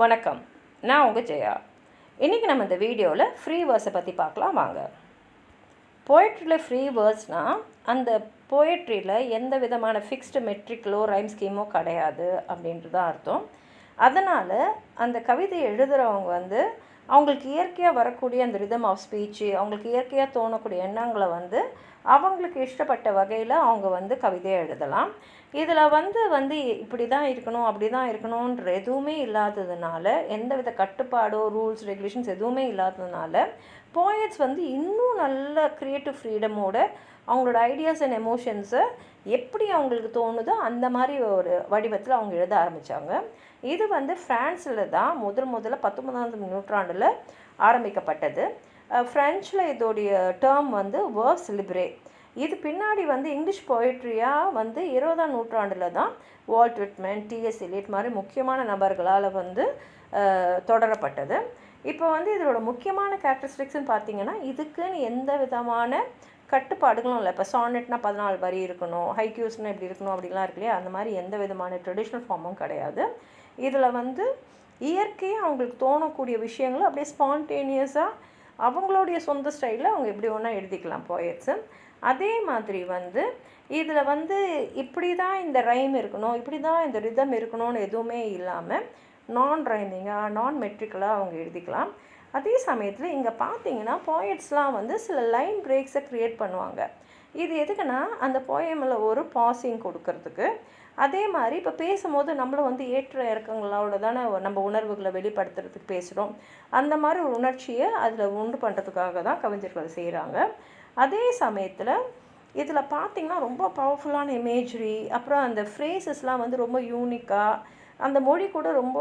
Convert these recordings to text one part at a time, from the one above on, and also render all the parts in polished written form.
வணக்கம், நான் உங்கள் ஜெயா. இன்றைக்கி நம்ம இந்த வீடியோவில் ஃப்ரீ வேர்ஸை பற்றி பார்க்கலாம் வாங்க. போயட்ரியில் ஃப்ரீ வேர்ஸ்னால் அந்த போயட்ரியில் எந்த விதமான ஃபிக்ஸ்டு மெட்ரிக்கலோ ரைம் ஸ்கீமோ கிடையாது அப்படின்றது தான் அர்த்தம். அதனால் அந்த கவிதை எழுதுகிறவங்க அவங்களுக்கு இயற்கையாக வரக்கூடிய அந்த ரிதம் ஆஃப் ஸ்பீச்சு, அவங்களுக்கு இயற்கையாக தோணக்கூடிய எண்ணங்களை அவங்களுக்கு இஷ்டப்பட்ட வகையில் அவங்க கவிதையை எழுதலாம். இதில் இப்படி தான் இருக்கணும் அப்படி தான் இருக்கணுன்ற எதுவுமே இல்லாததுனால, எந்தவித கட்டுப்பாடோ ரூல்ஸ் ரெகுலேஷன்ஸ் எதுவுமே இல்லாததுனால போயட்ஸ் இன்னும் நல்ல க்ரியேட்டிவ் ஃப்ரீடமோட அவங்களோட ஐடியாஸ் அண்ட் எமோஷன்ஸை எப்படி அவங்களுக்கு தோணுதோ அந்த மாதிரி ஒரு வடிவத்தில் அவங்க எழுத ஆரம்பித்தாங்க. இது ஃப்ரான்ஸில் தான் முதல்ல 19ஆம் நூற்றாண்டில் ஆரம்பிக்கப்பட்டது. ஃப்ரெஞ்சில் இதோடைய டேர்ம் வேர்ஸ் லிப்ரே. இது பின்னாடி இங்கிலீஷ் போய்ட்ரியாக 20ஆம் நூற்றாண்டில் தான் வால்ட் விட்மன், டிஎஸ் எலியட் மாதிரி முக்கியமான நபர்களால் தொடரப்பட்டது. இப்போ இதோட முக்கியமான கேரக்டரிஸ்டிக்ஸ்ன்னு பார்த்தீங்கன்னா, இதுக்குன்னு எந்த விதமான கட்டுப்பாடுகளும் இல்லை. இப்போ சானெட்னா 14 வரி இருக்கணும், ஹைக்யூஸ்னால் இப்படி இருக்கணும் அப்படிலாம் இருக்கு இல்லையா, அந்த மாதிரி எந்த விதமான ட்ரெடிஷ்னல் ஃபார்மும் கிடையாது. இதில் இயற்கையாக அவங்களுக்கு தோணக்கூடிய விஷயங்களை அப்படியே ஸ்பான்டேனியஸாக அவங்களுடைய சொந்த ஸ்டைலில் அவங்க எப்படி ஒன்றா எழுதிக்கலாம் போயட்ஸு. அதே மாதிரி இதில் இப்படி தான் இந்த ரைம் இருக்கணும், இப்படி தான் இந்த ரிதம் இருக்கணும்னு எதுவுமே இல்லாமல் நான் ரைமிங்காக நான் மெட்ரிக்கலாக அவங்க எழுதிக்கலாம். அதே சமயத்தில் இங்கே பார்த்தீங்கன்னா போயட்ஸ்லாம் சில லைன் பிரேக்ஸை க்ரியேட் பண்ணுவாங்க. இது எதுக்குன்னா அந்த போயமில் ஒரு பாசிங் கொடுக்கறதுக்கு. அதே மாதிரி இப்போ பேசும்போது நம்மளும் ஏற்ற இறக்கங்களோட தானே நம்ம உணர்வுகளை வெளிப்படுத்துறதுக்கு பேசுகிறோம். அந்த மாதிரி ஒரு உணர்ச்சியை அதில் உண்டு பண்ணுறதுக்காக தான் கவிஞர்கள் செய்கிறாங்க. அதே சமயத்தில் இதில் பார்த்திங்கன்னா ரொம்ப பவர்ஃபுல்லான இமேஜரி, அப்புறம் அந்த ஃப்ரேசஸ்லாம் ரொம்ப யூனிக்காக, அந்த மொழி கூட ரொம்ப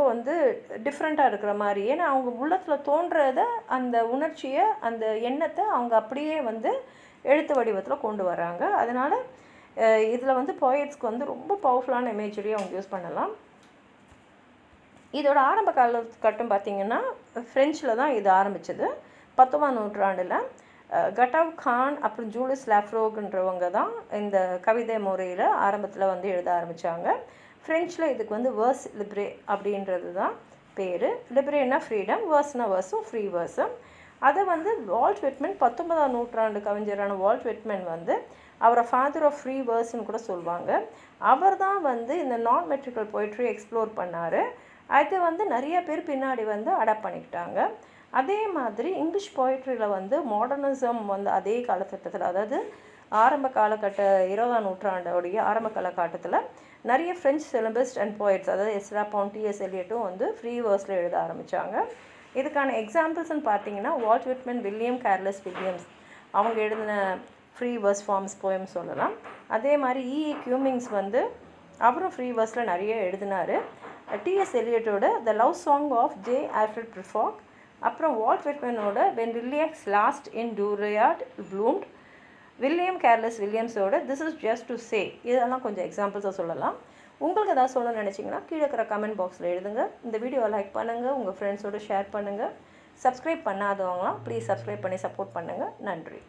டிஃப்ரெண்ட்டாக இருக்கிற மாதிரி. ஏன்னா அவங்க உள்ளத்தில் தோன்றத அந்த உணர்ச்சியை அந்த எண்ணத்தை அவங்க அப்படியே எழுத்து வடிவத்தில் கொண்டு வராங்க. அதனால் இதில் போயட்ஸ்க்கு ரொம்ப பவர்ஃபுல்லான இமேஜரி அவங்க யூஸ் பண்ணலாம். இதோட ஆரம்ப காலகட்டம் பார்த்திங்கன்னா ஃப்ரெஞ்சில் தான் இது ஆரம்பித்தது. 19ஆம் நூற்றாண்டில் கட்டாவ் கான் அப்புறம் ஜூலிஸ் லாஃப்ரோக்ன்றவங்க தான் இந்த கவிதை முறையில் ஆரம்பத்தில் எழுத ஆரம்பித்தாங்க. ஃப்ரெஞ்சில் இதுக்கு வேர்ஸ் லிப்ரே அப்படின்றது தான் பேர். லிப்ரேனா ஃப்ரீடம், வேர்ஸ்னால் வேர்ஸும் ஃப்ரீ வேர்ஸும். அதை வால்ட் விட்மன் 19ஆம் நூற்றாண்டு கவிஞரான வால்ட் விட்மன் அவரை ஃபாதர் ஆஃப் ஃப்ரீ வேர்ஸ்ன்னு கூட சொல்லுவாங்க. அவர் தான் இந்த நான் மெட்ரிக்கல் போய்ட்ரி எக்ஸ்ப்ளோர் பண்ணார். அது நிறைய பேர் பின்னாடி அடாப்ட் பண்ணிக்கிட்டாங்க. அதே மாதிரி இங்கிலீஷ் போய்ட்ரியில் மாடர்னிசம் அதே காலகட்டத்தில், அதாவது ஆரம்ப காலகட்ட 20ஆம் நூற்றாண்டோடைய ஆரம்ப காலகட்டத்தில் நிறைய ஃப்ரெஞ்ச் சிலபஸ்ட் அண்ட் போய்ட்ஸ், அதாவது எஸ்ரா பான், டிஎஸ் எலியட்டும் ஃப்ரீ வேர்ஸில் எழுத ஆரம்பித்தாங்க. இதுக்கான எக்ஸாம்பிள்ஸ்ன்னு பார்த்தீங்கன்னா Walt Whitman, William Carlos Williams அவங்க எழுதின ஃப்ரீ வேர்ஸ் ஃபார்ம்ஸ் போயம் சொல்லலாம். அதே மாதிரி இ கியூமிங்ஸ் அவரும் ஃப்ரீ வேர்ஸில் நிறைய எழுதினார். டிஎஸ் எலியட்டோட the love song of J Alfred Prufrock, அப்புறம் வால்ட் விட்மனோட when lilacs last in dooryard bloomed, William Carlos வில்லியம்ஸோட this is just to say. இதெல்லாம் கொஞ்சம் எக்ஸாம்பிள்ஸாக சொல்லலாம். உங்களுக்கு ஏதாவது சொல்லணும்னு நினச்சிங்கன்னா கீழே இருக்கிற கமெண்ட் பாக்ஸில் எழுதுங்க. இந்த வீடியோவை லைக் பண்ணுங்கள், உங்கள் ஃப்ரெண்ட்ஸோடு ஷேர் பண்ணுங்கள். சப்ஸ்கிரைப் பண்ணாதவங்களாம் ப்ளீஸ் சப்ஸ்கிரைப் பண்ணி சப்போர்ட் பண்ணுங்கள். நன்றி.